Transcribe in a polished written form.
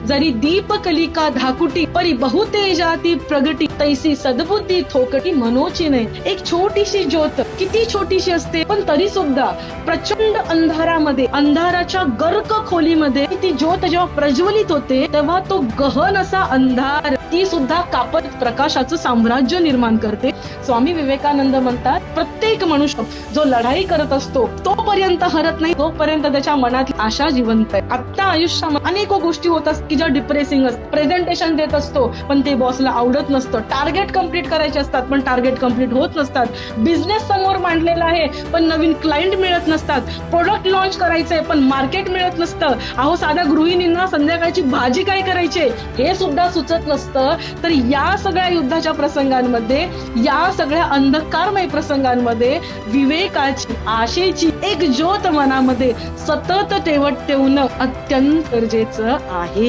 जरी दीप कलिका धाकुटी परी बहुतेजाती प्रगटी तैसी सद्बुद्धी थोकटी मनोची नाही. एक छोटीशी ज्योत किती छोटीशी असते पण तरी सुद्धा प्रचंड अंधारामध्ये, अंधाराच्या गर्क खोलीमध्ये ती ज्योत जेव्हा प्रज्वलित होते तेव्हा तो गहन असा अंधार ती सुद्धा कापत प्रकाशाचं साम्राज्य निर्माण करते. स्वामी विवेकानंद म्हणतात, प्रत्येक मनुष्य जो लढाई करत असतो तोपर्यंत हरत नाही तोपर्यंत त्याच्या मनात आशा जिवंत आहे. आता आयुष्यामध्ये अनेक गोष्टी होत असतात की ज्या डिप्रेसिंग असतात. प्रेझेंटेशन देत असतो पण ते बॉसला आवडत नसतं. टार्गेट कंप्लीट करायचे असतात पण टार्गेट कंप्लीट होत नसतात. बिझनेस समोर मांडलेला आहे पण नवीन क्लायंट मिळत नसतात. प्रोडक्ट लॉन्च करायचंय पण मार्केट मिळत नसतं. अहो, साध्या गृहिणींना संध्याकाळची भाजी काय करायची हे सुद्धा सुचत नसतं. तर या सगळ्या युद्धाच्या प्रसंगांमध्ये, या सगळ्या अंधकारमय प्रसंगांमध्ये विवेकाची, आशेची एक ज्योत मनामध्ये सतत ठेवणं अत्यंत गरजेचं आहे.